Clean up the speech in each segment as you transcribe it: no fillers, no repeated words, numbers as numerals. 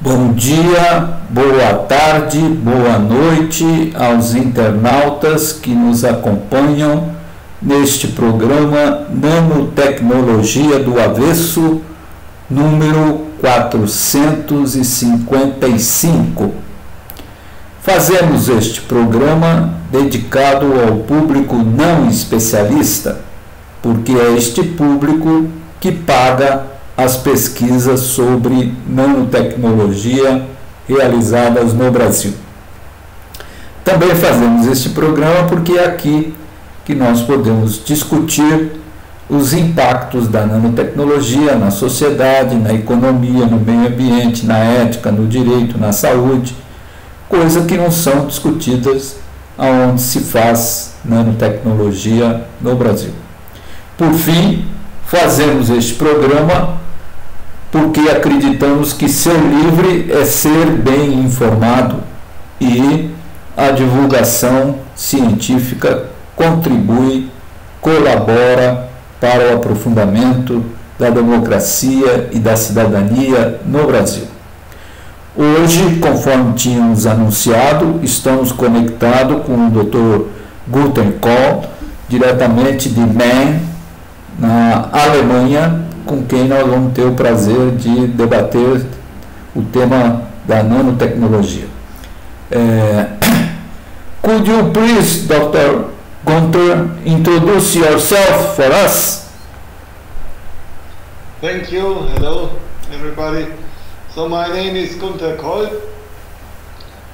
Bom dia, boa tarde, boa noite aos internautas que nos acompanham neste programa Nanotecnologia do Avesso, número 455. Fazemos este programa dedicado ao público não especialista, porque é este público que paga as pesquisas sobre nanotecnologia realizadas no Brasil. Também fazemos este programa porque é aqui que nós podemos discutir os impactos da nanotecnologia na sociedade, na economia, no meio ambiente, na ética, no direito, na saúde, coisas que não são discutidas aonde se faz nanotecnologia no Brasil. Por fim, fazemos este programa porque acreditamos que ser livre é ser bem informado e a divulgação científica contribui, colabora para o aprofundamento da democracia e da cidadania no Brasil. Hoje, conforme tínhamos anunciado, estamos conectados com o Dr. Gunther Kolh, diretamente de Mainz, na Alemanha, com quem nós vamos ter o prazer de debater o tema da nanotecnologia. Could you please, Dr. Gunther, introduce yourself for us? Thank you. Hello, everybody. So my name is Gunther Kolh.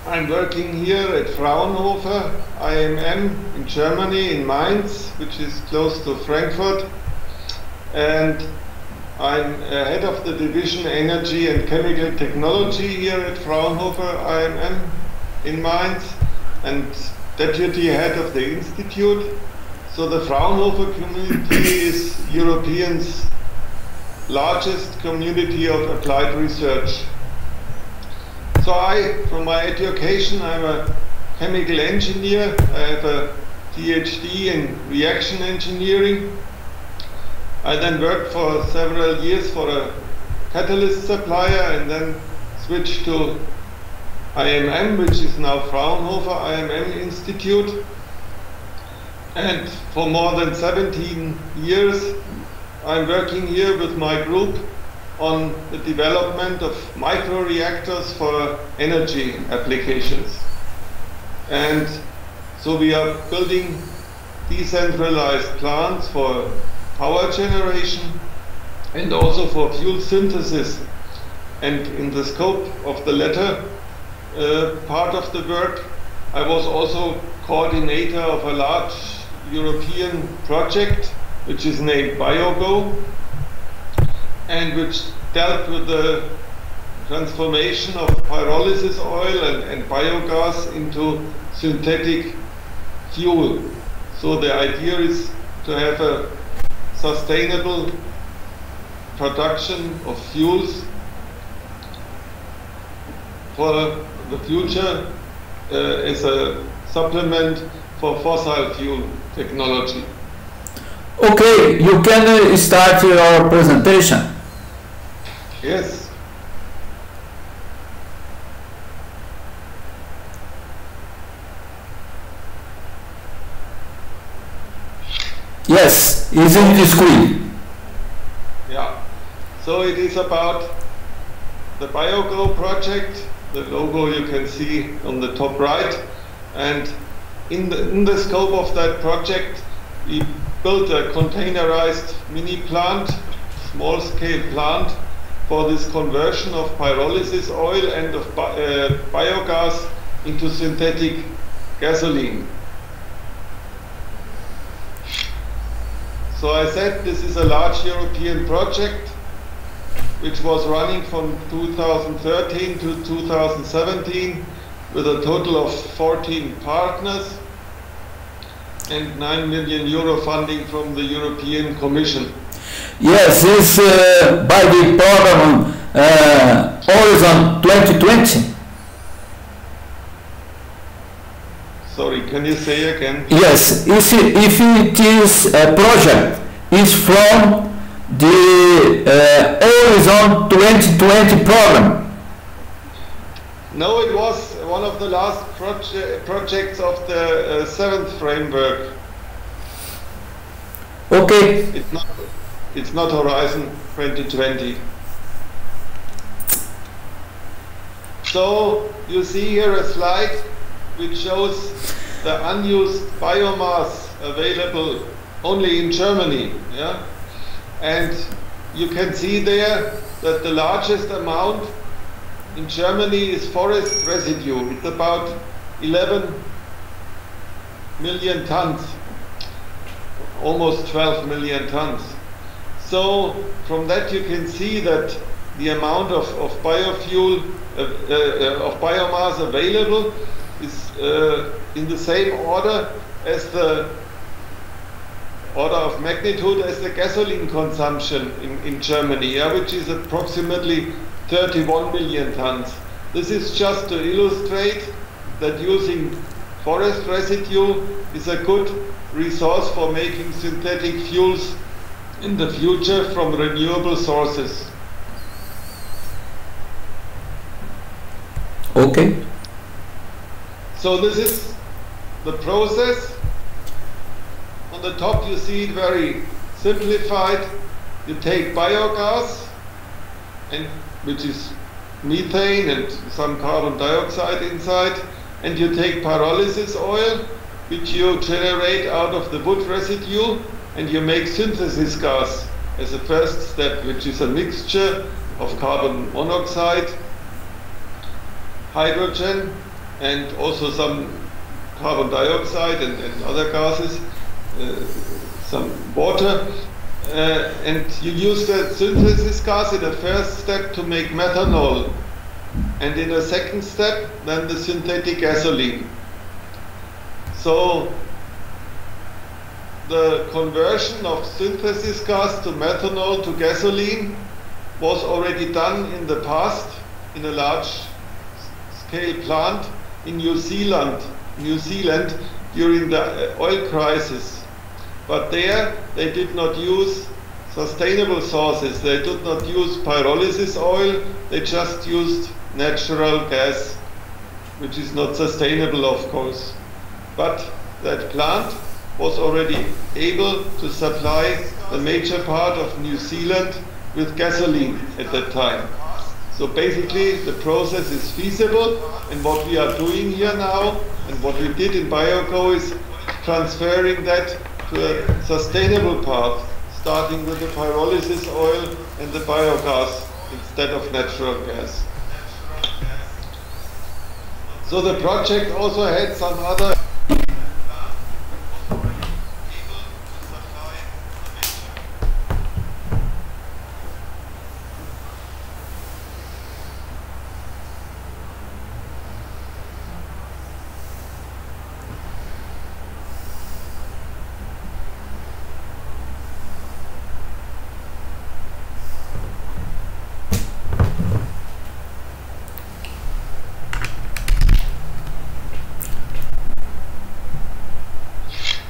I'm working here at Fraunhofer, IMM, in Germany, in Mainz, which is close to Frankfurt. And I'm head of the division Energy and Chemical Technology here at Fraunhofer IMM in Mainz, and deputy head of the institute. So the Fraunhofer community is Europe's largest community of applied research. So from my education, I'm a chemical engineer. I have a PhD in reaction engineering. I then worked for several years for a catalyst supplier and then switched to IMM, which is now Fraunhofer IMM Institute. And for more than 17 years, I'm working here with my group on the development of microreactors for energy applications. And so we are building decentralized plants for power generation and also for fuel synthesis. And in the scope of the latter part of the work, I was also coordinator of a large European project which is named BioGo, and which dealt with the transformation of pyrolysis oil and biogas into synthetic fuel. So the idea is to have a sustainable production of fuels for the future as a supplement for fossil fuel technology. Okay, you can start your presentation. Yes. Yes, it's in the screen. Yeah. So it is about the BioGo project. The logo you can see on the top right. And in the scope of that project, we built a containerized mini plant, small scale plant, for this conversion of pyrolysis oil and of biogas into synthetic gasoline. So I said this is a large European project which was running from 2013 to 2017, with a total of 14 partners and 9 million euro funding from the European Commission. Yes, it's by the program Horizon 2020. Sorry, can you say again? Yes, if it is a project, it's from the Horizon 2020 program. No, it was one of the last projects of the 7th framework. Okay. It's not Horizon 2020. So you see here a slide which shows the unused biomass available only in Germany. Yeah? And you can see there that the largest amount in Germany is forest residue. It's about 11 million tons, almost 12 million tons. So from that you can see that the amount of biofuel, of biomass available is in the same order as the order of magnitude as the gasoline consumption in Germany, yeah, which is approximately 31 million tons. This is just to illustrate that using forest residue is a good resource for making synthetic fuels in the future from renewable sources. Okay. So this is the process. On the top you see it very simplified. You take biogas, and which is methane and some carbon dioxide inside, and you take pyrolysis oil, which you generate out of the wood residue, and you make synthesis gas as a first step, which is a mixture of carbon monoxide, hydrogen, and also some carbon dioxide and other gases, some water. And you use that synthesis gas in a first step to make methanol, and in a second step then the synthetic gasoline. So the conversion of synthesis gas to methanol to gasoline was already done in the past in a large scale plant in New Zealand during the oil crisis. But there they did not use sustainable sources. They did not use pyrolysis oil, they just used natural gas, which is not sustainable, of course. But that plant was already able to supply the major part of New Zealand with gasoline at that time. So basically the process is feasible, and what we are doing here now and what we did in BioCo is transferring that to a sustainable part, starting with the pyrolysis oil and the biogas instead of natural gas. So the project also had some other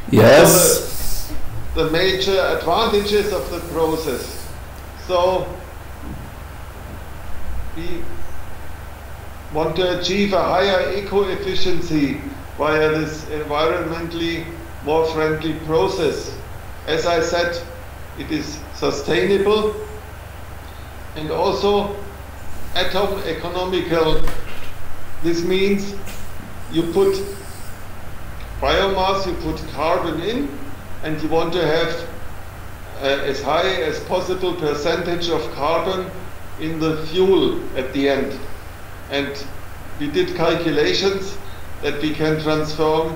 Yes. The major advantages of the process. So we want to achieve a higher eco-efficiency via this environmentally more friendly process. As I said, it is sustainable and also atom economical. This means you put biomass, you put carbon in, and you want to have as high as possible percentage of carbon in the fuel at the end. And we did calculations that we can transform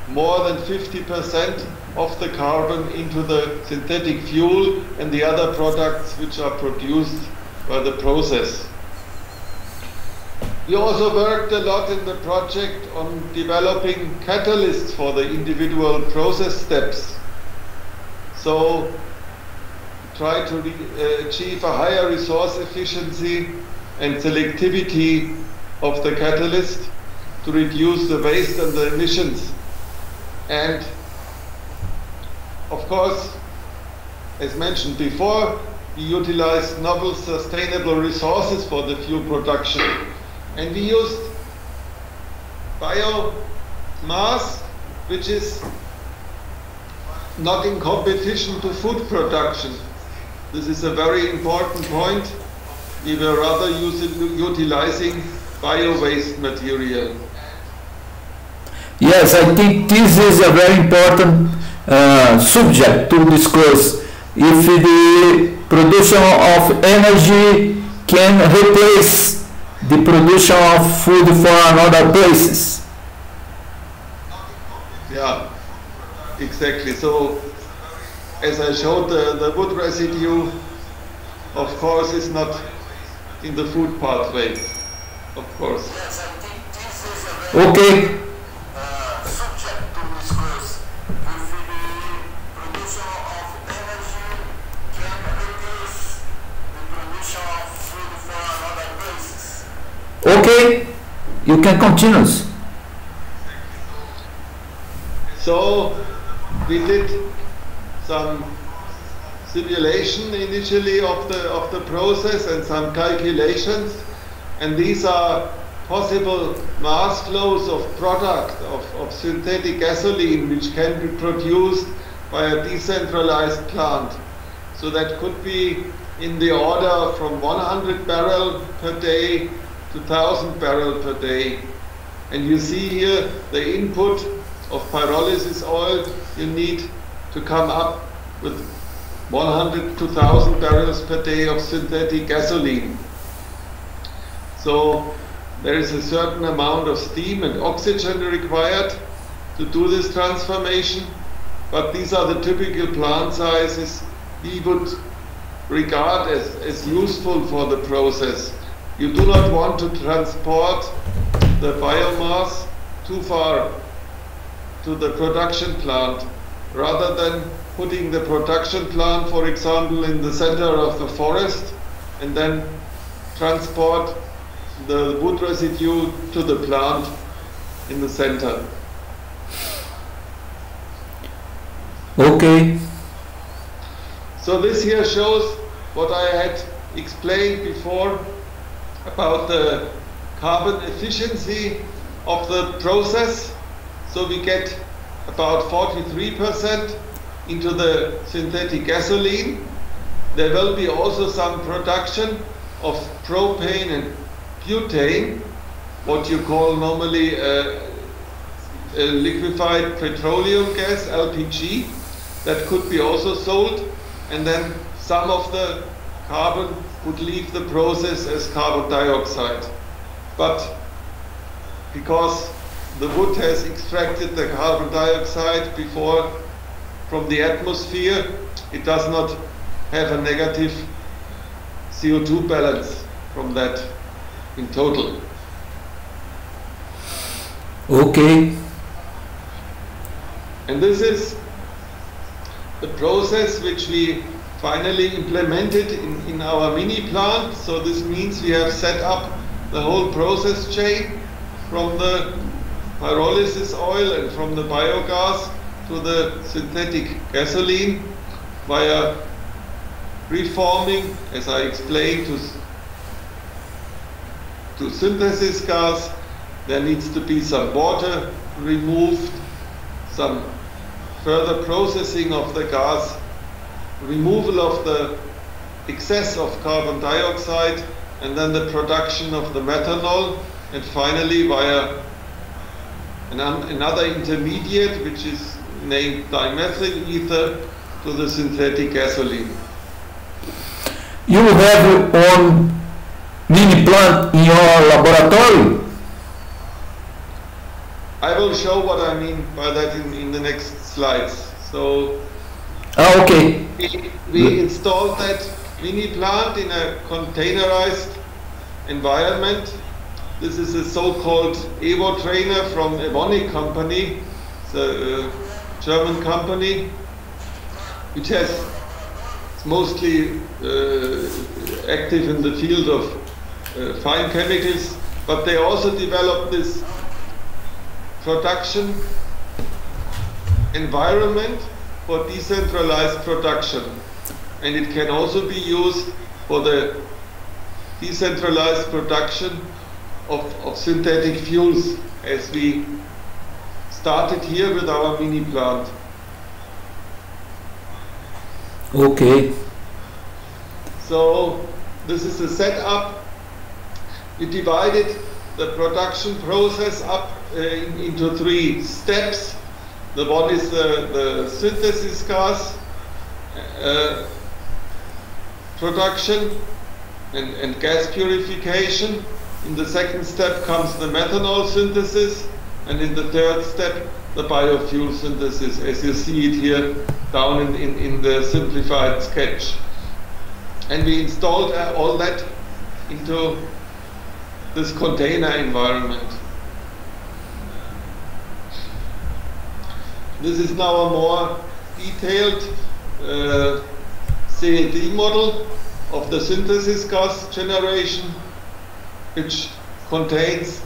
more than 50% of the carbon into the synthetic fuel and the other products which are produced by the process. We also worked a lot in the project on developing catalysts for the individual process steps. So try to achieve a higher resource efficiency and selectivity of the catalyst to reduce the waste and the emissions. And of course, as mentioned before, we utilize novel sustainable resources for the fuel production. And we used biomass, which is not in competition to food production. This is a very important point. We were rather utilizing bio-waste material. Yes, I think this is a very important subject to discuss. If the production of energy can replace the production of food for another places. Yeah, exactly. So, as I showed, the wood residue, of course, is not in the food pathway, of course. Okay. Okay, you can continue. So we did some simulation initially of the process and some calculations, and these are possible mass flows of product of synthetic gasoline which can be produced by a decentralized plant. So that could be in the order from 100 barrel per day to 1,000 barrel per day. And you see here the input of pyrolysis oil you need to come up with 100 to 1,000 barrels per day of synthetic gasoline. So there is a certain amount of steam and oxygen required to do this transformation, but these are the typical plant sizes we would regard as useful for the process. You do not want to transport the biomass too far to the production plant, rather than putting the production plant, for example, in the center of the forest and then transport the wood residue to the plant in the center. Okay. So this here shows what I had explained before about the carbon efficiency of the process. So we get about 43% into the synthetic gasoline. There will be also some production of propane and butane, what you call normally liquefied petroleum gas, LPG, that could be also sold, and then some of the carbon would leave the process as carbon dioxide. But because the wood has extracted the carbon dioxide before from the atmosphere, it does not have a negative CO2 balance from that in total. Okay. And this is the process which we finally implemented in our mini plant. So this means we have set up the whole process chain from the pyrolysis oil and from the biogas to the synthetic gasoline via reforming, as I explained, to synthesis gas. There needs to be some water removed, some further processing of the gas, removal of the excess of carbon dioxide, and then the production of the methanol, and finally via another intermediate which is named dimethyl ether to the synthetic gasoline. You have one mini plant in your laboratory? I will show what I mean by that in the next slides. So okay. We installed that mini plant in a containerized environment This is a so-called Evo trainer from Evonik company, the German company, which is mostly active in the field of fine chemicals, but they also developed this production environment for decentralized production, and it can also be used for the decentralized production of synthetic fuels, as we started here with our mini plant. Okay. So this is the setup. We divided the production process up into 3 steps. The one is the synthesis gas production and gas purification. In the second step comes the methanol synthesis, and in the third step the biofuel synthesis, as you see it here down in the simplified sketch. And we installed all that into this container environment. This is now a more detailed CAD model of the synthesis gas generation, which contains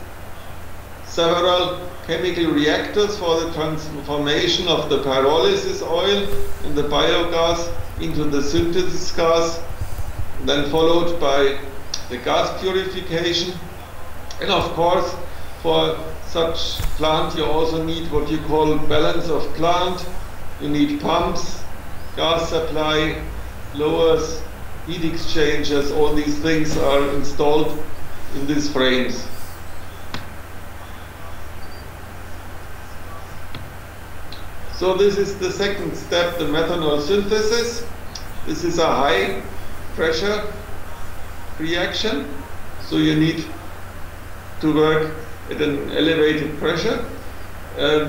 several chemical reactors for the transformation of the pyrolysis oil and the biogas into the synthesis gas, then followed by the gas purification. And of course, for such plant you also need what you call balance of plant. You need pumps, gas supply, blowers, heat exchangers. All these things are installed in these frames. So this is the second step, the methanol synthesis. This is a high pressure reaction, so you need to work at an elevated pressure.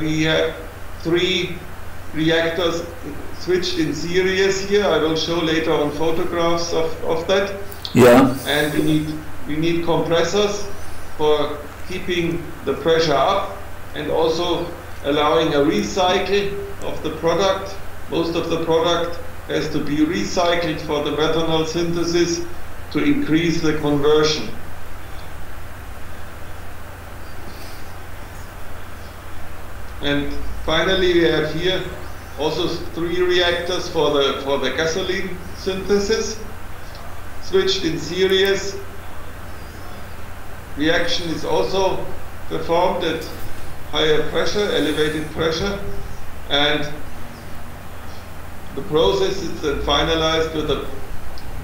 We have 3 reactors switched in series here. I will show later on photographs of that. Yeah. And we need compressors for keeping the pressure up and also allowing a recycle of the product. Most of the product has to be recycled for the methanol synthesis to increase the conversion. And finally we have here also 3 reactors for the gasoline synthesis, switched in series. Reaction is also performed at higher pressure, elevated pressure, and the process is then finalized with a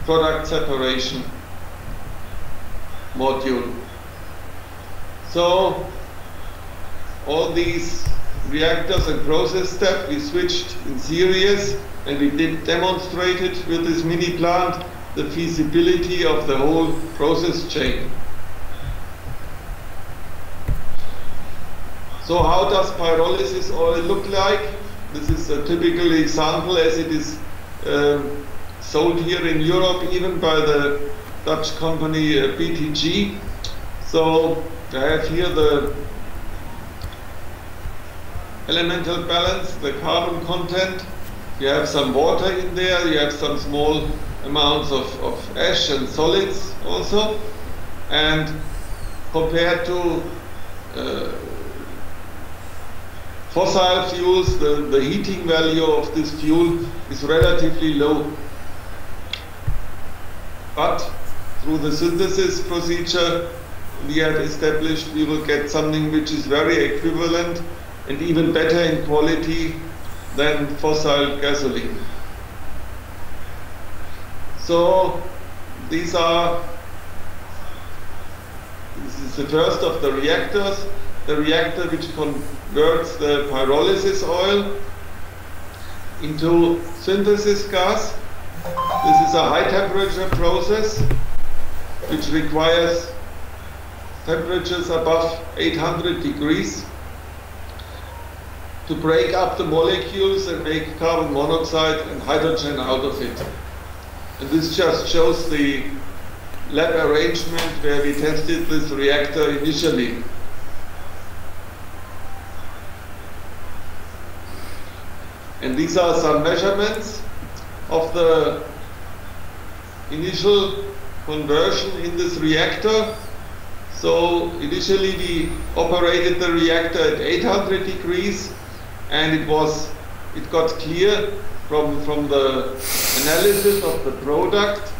product separation module. So all these reactors and process steps we switched in series, and we did demonstrate it with this mini plant, the feasibility of the whole process chain. So how does pyrolysis oil look like? This is a typical example as it is sold here in Europe, even by the Dutch company BTG. So I have here the elemental balance, the carbon content. You have some water in there, you have some small amounts of ash and solids also. And compared to fossil fuels, the heating value of this fuel is relatively low. But through the synthesis procedure we have established, we will get something which is very equivalent and even better in quality than fossil gasoline. So this is the first of the reactors, the reactor which converts the pyrolysis oil into synthesis gas. This is a high temperature process which requires temperatures above 800 degrees to break up the molecules and make carbon monoxide and hydrogen out of it. And this just shows the lab arrangement where we tested this reactor initially. And these are some measurements of the initial conversion in this reactor. So initially we operated the reactor at 800 degrees, and it got clear from the analysis of the product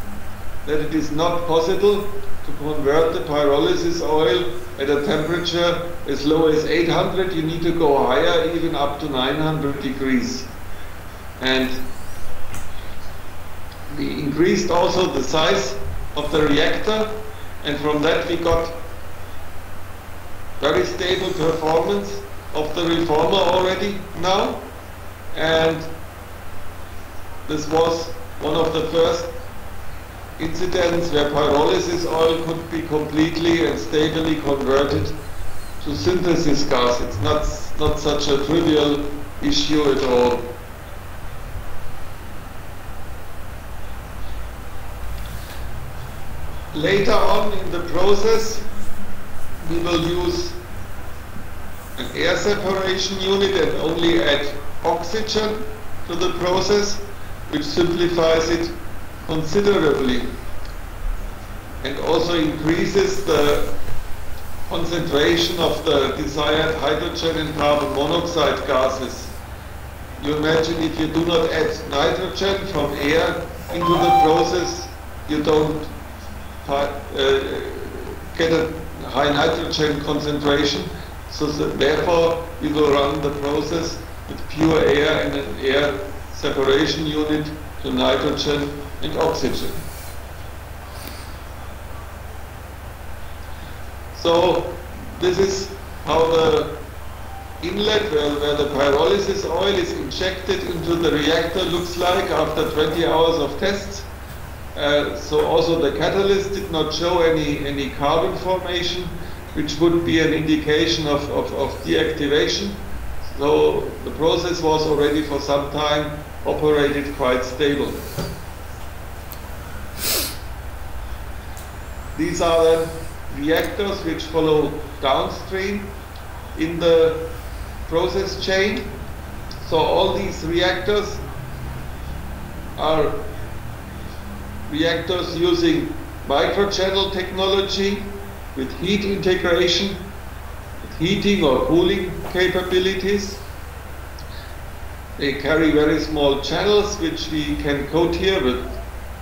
that it is not possible to convert the pyrolysis oil at a temperature as low as 800. You need to go higher, even up to 900 degrees. And we increased also the size of the reactor, and from that we got very stable performance of the reformer already now. And this was one of the first incidents where pyrolysis oil could be completely and stably converted to synthesis gas. It's not such a trivial issue at all. Later on in the process, we will use an air separation unit and only add oxygen to the process, which simplifies it considerably and also increases the concentration of the desired hydrogen and carbon monoxide gases. You imagine if you do not add nitrogen from air into the process, you don't get a high nitrogen concentration. So therefore we will run the process with pure air and an air separation unit to nitrogen and oxygen. So this is how the inlet where the pyrolysis oil is injected into the reactor looks like after 20 hours of tests. So also the catalyst did not show any carbon formation, which would be an indication of deactivation. So the process was already for some time operated quite stable. These are then reactors which follow downstream in the process chain. So all these reactors are reactors using microchannel technology with heat integration, with heating or cooling capabilities. They carry very small channels which we can coat here with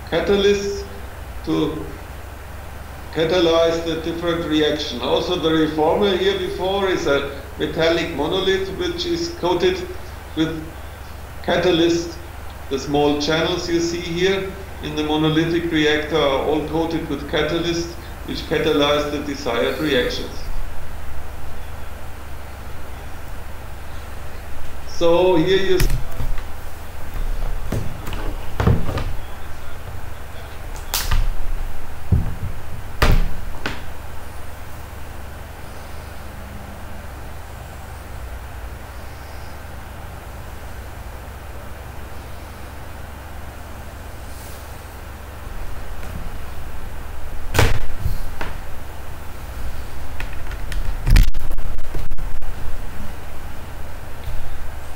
catalysts to catalyze the different reaction. Also the reformer here before is a metallic monolith which is coated with catalyst. The small channels you see here in the monolithic reactor are all coated with catalysts which catalyze the desired reactions. So here you see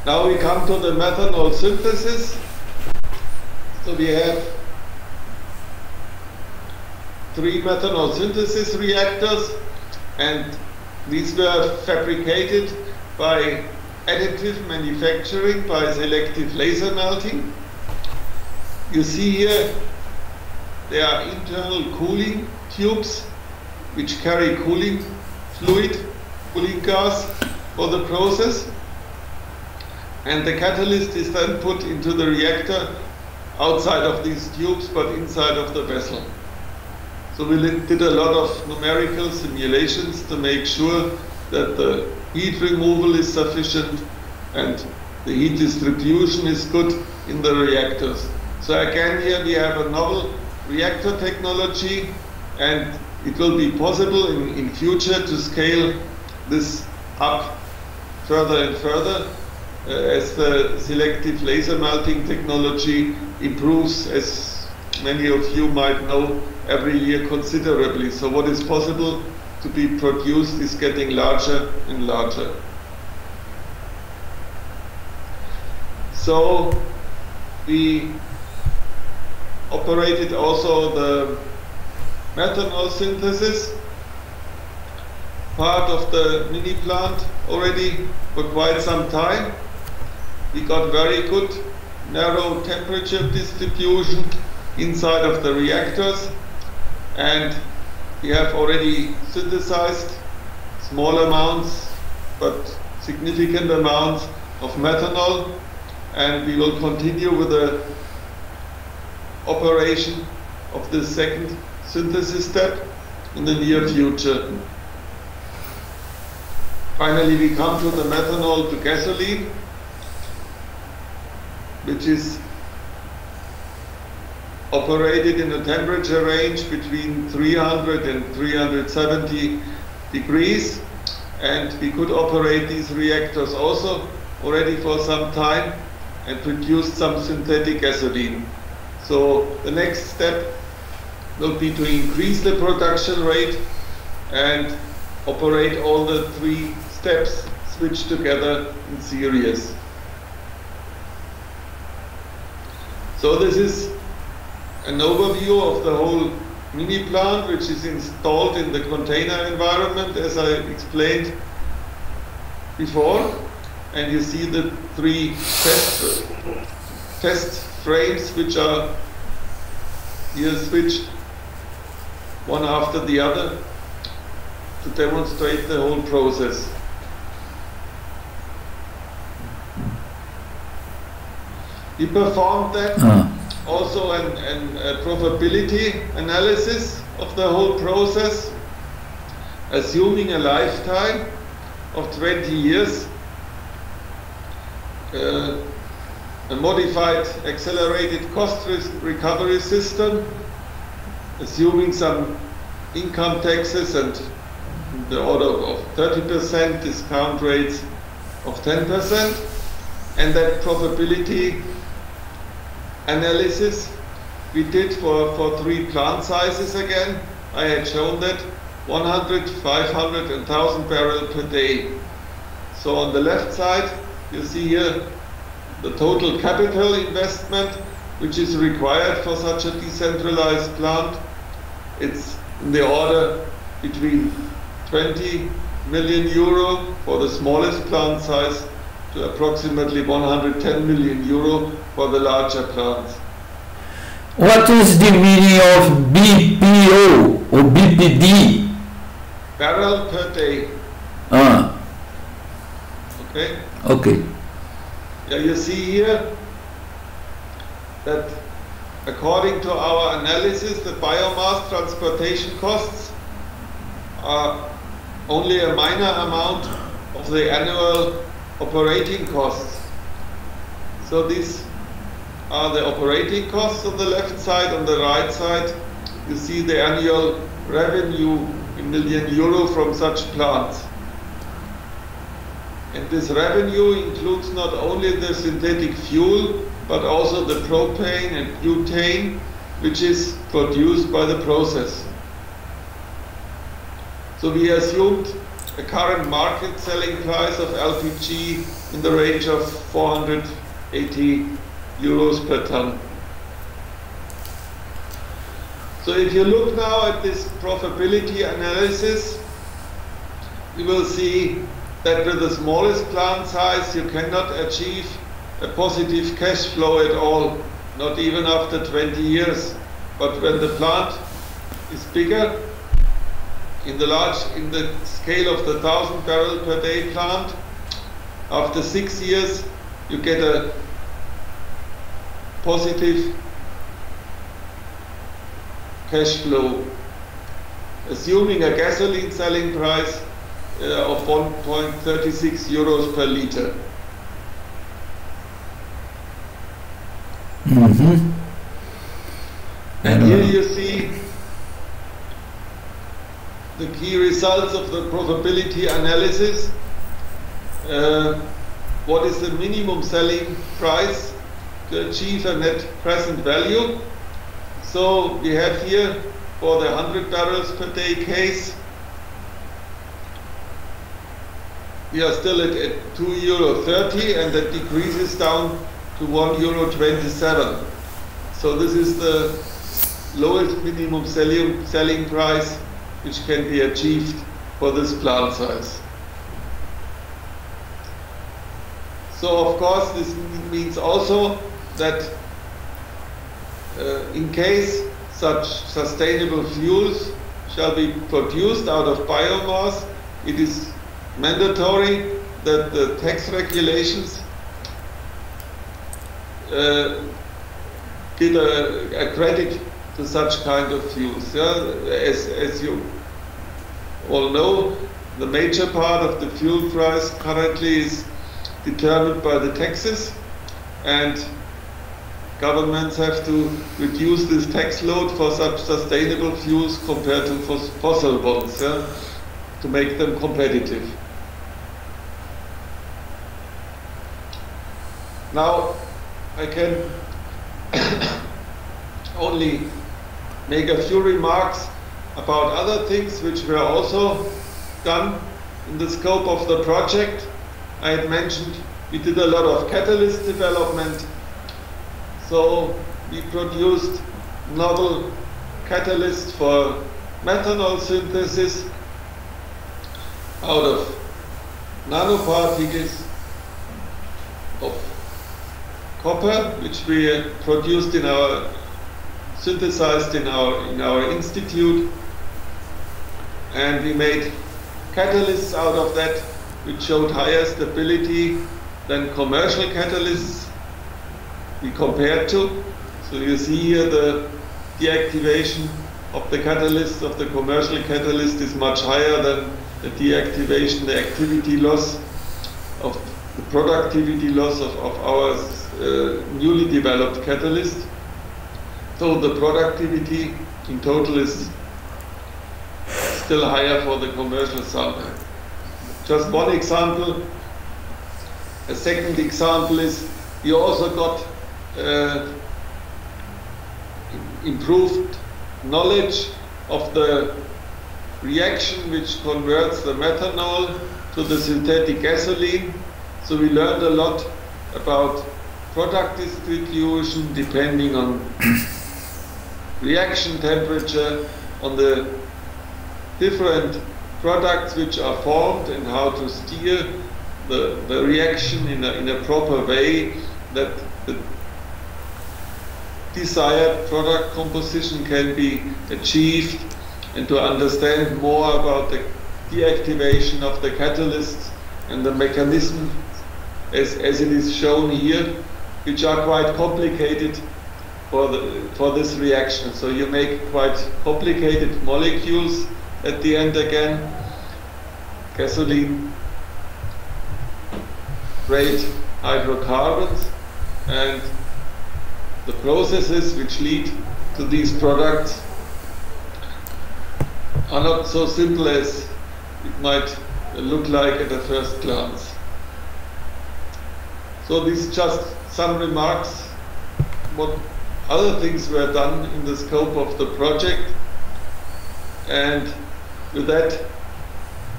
now we come to the methanol synthesis. So we have 3 methanol synthesis reactors, and these were fabricated by additive manufacturing by selective laser melting. You see here there are internal cooling tubes which carry cooling fluid, cooling gas for the process. And the catalyst is then put into the reactor outside of these tubes but inside of the vessel. So we did a lot of numerical simulations to make sure that the heat removal is sufficient and the heat distribution is good in the reactors. So again here we have a novel reactor technology, and it will be possible in future to scale this up further and further as the selective laser melting technology improves as many of you might know, every year considerably. So what is possible to be produced is getting larger and larger. So we operated also the methanol synthesis part of the mini plant already for quite some time. We got very good narrow temperature distribution inside of the reactors, and we have already synthesized small amounts but significant amounts of methanol, and we will continue with the operation of the second synthesis step in the near future. Finally, we come to the methanol to gasoline, which is operated in a temperature range between 300 and 370 degrees, and we could operate these reactors also already for some time and produce some synthetic gasoline. So the next step will be to increase the production rate and operate all the three steps switched together in series. So this is an overview of the whole mini plant, which is installed in the container environment, as I explained before. And you see the three test frames, which are here switched one after the other to demonstrate the whole process. We performed then also a probability analysis of the whole process, assuming a lifetime of 20 years, a modified accelerated cost recovery system, assuming some income taxes and the order of 30%, discount rates of 10%, and that probability analysis we did for three plant sizes again. I had shown that 100, 500 and 1000 barrels per day. So on the left side you see here the total capital investment which is required for such a decentralized plant. It's in the order between 20 million euro for the smallest plant size to approximately 110 million euro for the larger plants. What is the meaning of BPO or BPD? Barrel per day. Okay? Okay. Yeah, you see here that according to our analysis, the biomass transportation costs are only a minor amount of the annual operating costs. So these are the operating costs on the left side. On the right side you see the annual revenue in million euro from such plants. And this revenue includes not only the synthetic fuel but also the propane and butane which is produced by the process. So we assumed a current market selling price of LPG in the range of 480 euros per ton. So if you look now at this profitability analysis, you will see that with the smallest plant size you cannot achieve a positive cash flow at all, not even after 20 years. But when the plant is bigger, in the scale of the 1000 barrel per day plant, after 6 years you get a positive cash flow, assuming a gasoline selling price of 1.36 euros per liter. And here you see the key results of the probability analysis. What is the minimum selling price to achieve a net present value? So we have here for the 100 barrels per day case, we are still at €2.30, and that decreases down to €1.27. So this is the lowest minimum selling price which can be achieved for this plant size. So of course this means also that in case such sustainable fuels shall be produced out of biomass, it is mandatory that the tax regulations give a credit to such kind of fuels. As you all know, the major part of the fuel price currently is determined by the taxes, and governments have to reduce this tax load for such sustainable fuels compared to fossil ones, to make them competitive. Now, I can only make a few remarks about other things which were also done in the scope of the project. I had mentioned we did a lot of catalyst development. So we produced novel catalysts for methanol synthesis out of nanoparticles of copper, which we produced synthesized in our institute, and we made catalysts out of that which showed higher stability than commercial catalysts we compared to. So you see here the deactivation of the catalyst, of the commercial catalyst, is much higher than the deactivation, the activity loss of the productivity loss of our newly developed catalyst. So the productivity in total is still higher for the commercial sample. Just one example. A second example is we also got improved knowledge of the reaction which converts the methanol to the synthetic gasoline. So we learned a lot about product distribution depending on reaction temperature, on the different products which are formed, and how to steer the reaction in a proper way that the desired product composition can be achieved, and to understand more about the deactivation of the catalysts and the mechanism as it is shown here, which are quite complicated for this reaction. So you make quite complicated molecules at the end again, gasoline grade hydrocarbons, and the processes which lead to these products are not so simple as it might look like at a first glance. So these just some remarks what other things were done in the scope of the project, and with that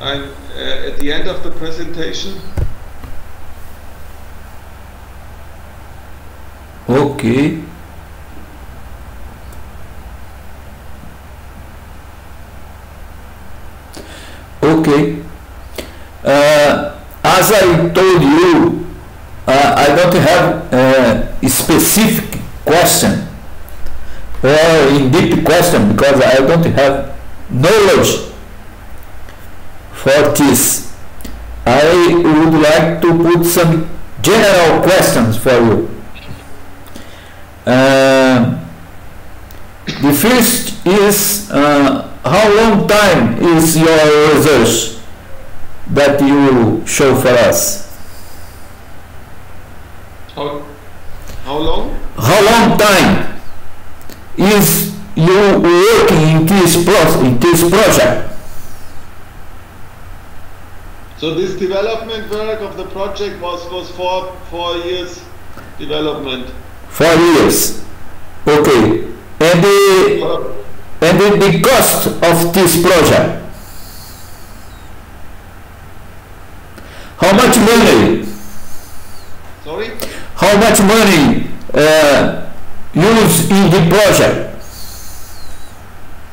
I'm at the end of the presentation. Okay. Okay. As I told you, I don't have a specific question or in-depth question because I don't have knowledge for this. I would like to put some general questions for you. The first is how long time is your research that you show for us? How long? How long time is you working in this project? So this development work of the project was 4 years development. 4 years. Okay. the cost of this project. How much money? Sorry? How much money used in the project?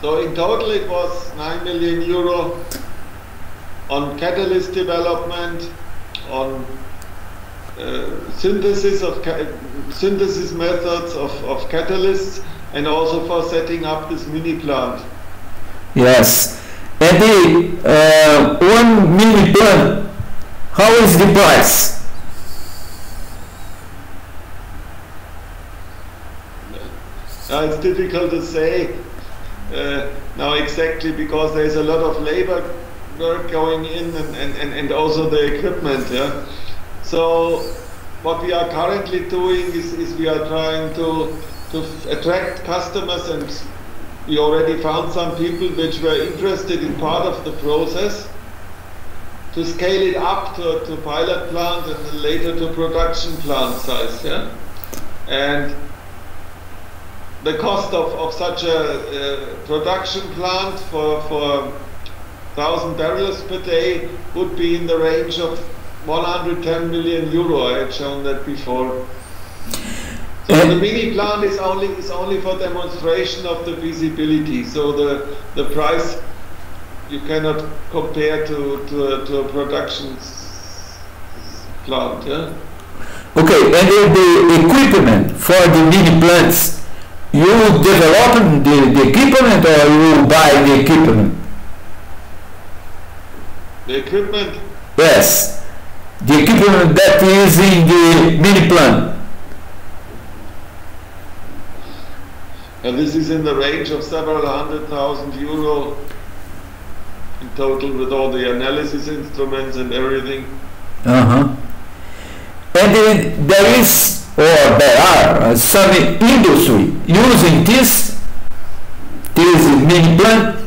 So in total it was 9 million euro on catalyst development, on synthesis methods of catalysts, and also for setting up this mini plant. Yes. And the 1 mini plant, how is the price? It's difficult to say now exactly, because there's a lot of labor work going in and also the equipment. Yeah? So what we are currently doing is we are trying to attract customers, and we already found some people which were interested in part of the process, to scale it up to pilot plant and then later to production plant size. Yeah? And the cost of such a production plant for 1,000 barrels per day would be in the range of 110 million euro. I had shown that before. So the mini plant is only for demonstration of the feasibility. So the price you cannot compare to a production plant. Yeah? Okay, and the equipment for the mini plants, you develop the equipment or you buy the equipment? The equipment? Yes, the equipment that is in the mini plant. And this is in the range of several €100,000 in total, with all the analysis instruments and everything. And then there is, or there are some industry using this mini plant.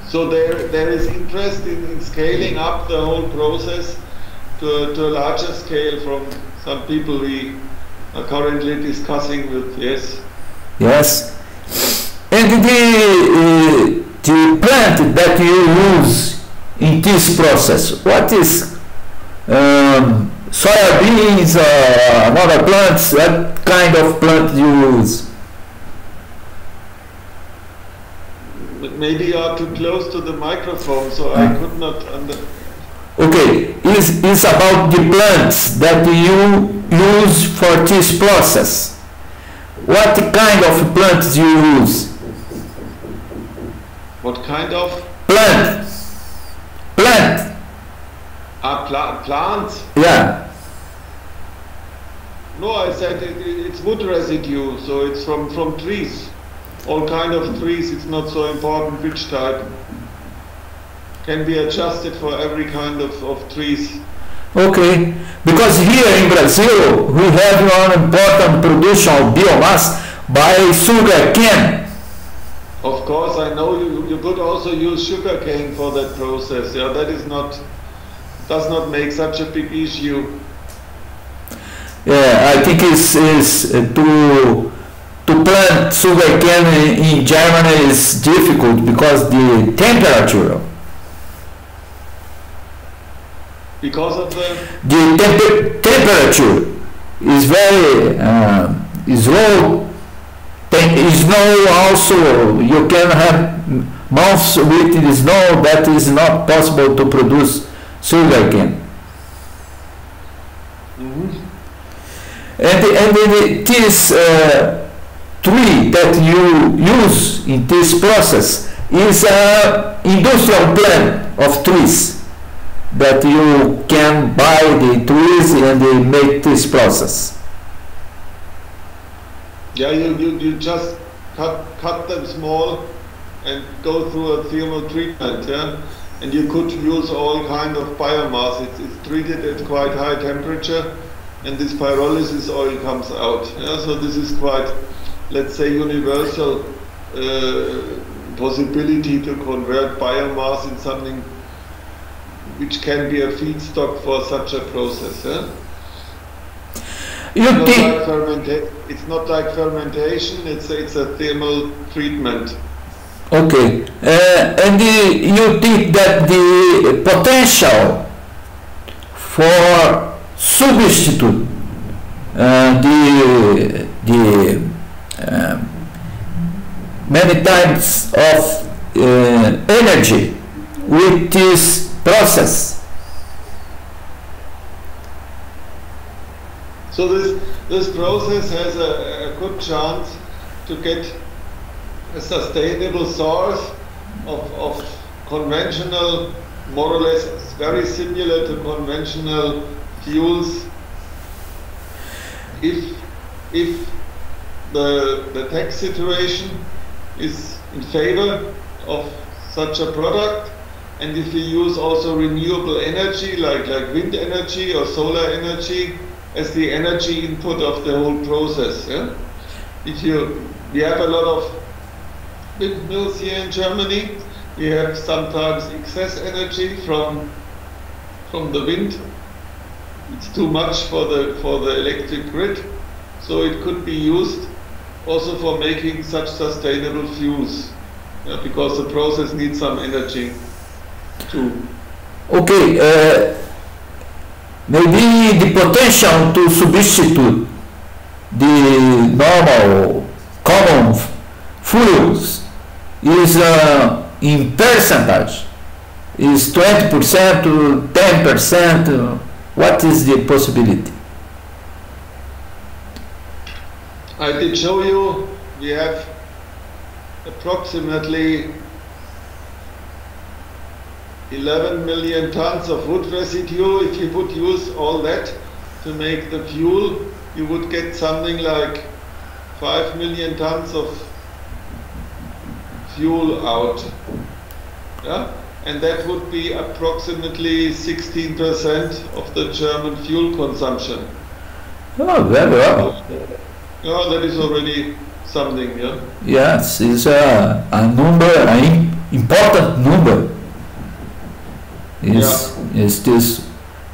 So there is interest in scaling up the whole process to a larger scale from some people we are currently discussing with. Yes. Yes. And the plant that you use in this process, what is soybeans or another plants? What kind of plant you use? Maybe you are too close to the microphone, so I could not understand. Okay, it's about the plants that you use for this process. What kind of plants you use? What kind of? Plant. Plants? Yeah. No, I said it's wood residue, so it's from trees. All kind of trees, it's not so important which type. Can be adjusted for every kind of trees. Okay, because here in Brazil we have an important production of biomass by sugar cane. Of course, I know you could also use sugar cane for that process. Yeah, that does not make such a big issue. Yeah, I think is to plant sugar cane in Germany is difficult because the temperature. Because of the temperature is very is low. Snow also, you can have months with the snow that is not possible to produce sugar cane. And this tree that you use in this process is an industrial plant of trees that you can buy the trees and they make this process. Yeah, you just cut them small and go through a thermal treatment, yeah? And you could use all kind of biomass. It's treated at quite high temperature, and this pyrolysis oil comes out. Yeah? So this is quite, let's say, universal possibility to convert biomass in something which can be a feedstock for such a process. Yeah? It's not like fermentation, it's a thermal treatment. Okay, and you think that the potential for substitute the many types of energy with this process? So this process has a good chance to get a sustainable source of conventional, more or less very similar to conventional fuels, if the tax situation is in favor of such a product, and if you use also renewable energy like wind energy or solar energy as the energy input of the whole process. Yeah? We have a lot of windmills here in Germany. We have sometimes excess energy from the wind. It's too much for the electric grid, so it could be used also for making such sustainable fuels, because the process needs some energy too. Okay, maybe the potential to substitute the normal common fuels is in percentage, is 20% to 10%. What is the possibility? I did show you we have approximately 11 million tons of wood residue. If you would use all that to make the fuel, you would get something like 5 million tons of fuel out. Yeah? And that would be approximately 16% of the German fuel consumption. Oh, very well. Yeah, that is already something, yeah? Yes, it's a number, an important number. Is this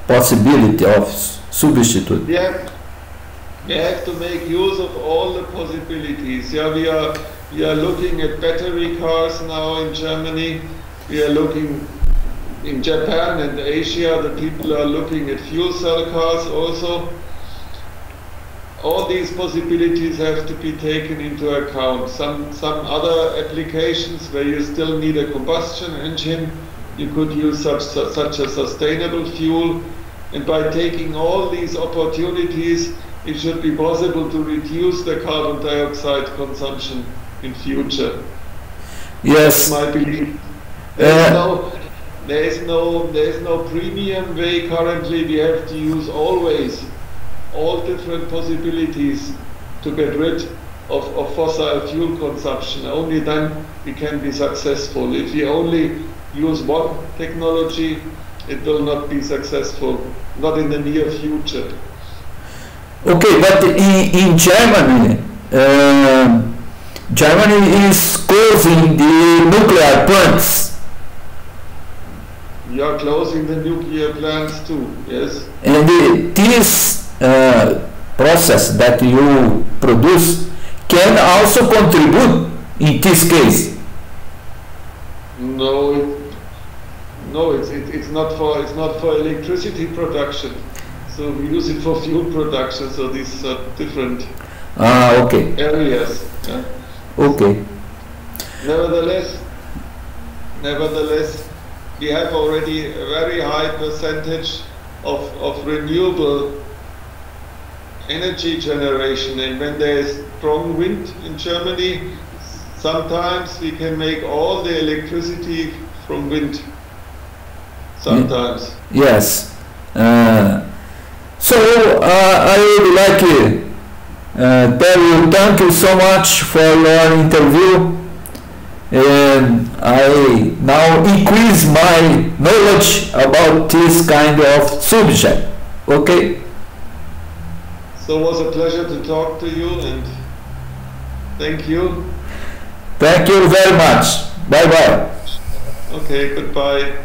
possibility of substitute? We have to make use of all the possibilities. Yeah, we are looking at battery cars now in Germany. We are looking in Japan and Asia. The people are looking at fuel cell cars also. All these possibilities have to be taken into account. Some other applications where you still need a combustion engine, you could use such a sustainable fuel. And by taking all these opportunities, it should be possible to reduce the carbon dioxide consumption in future. Yes. That's my belief. There is no premium way currently. We have to use always all different possibilities to get rid of fossil fuel consumption. Only then we can be successful. If we only use one technology, it will not be successful, not in the near future. Okay, but in Germany, Germany is closing the nuclear plants. We are closing the nuclear plants too, yes. And this process that you produce can also contribute in this case. No, it's not for electricity production. So we use it for fuel production. So these are different areas. Yeah? Okay. Nevertheless, we have already a very high percentage of renewable energy generation, and when there is strong wind in Germany, sometimes we can make all the electricity from wind. Sometimes. Yes. So I would like to tell you thank you so much for your interview, and I now increase my knowledge about this kind of subject. Okay? So it was a pleasure to talk to you, and thank you. Thank you very much. Bye bye. Okay, goodbye.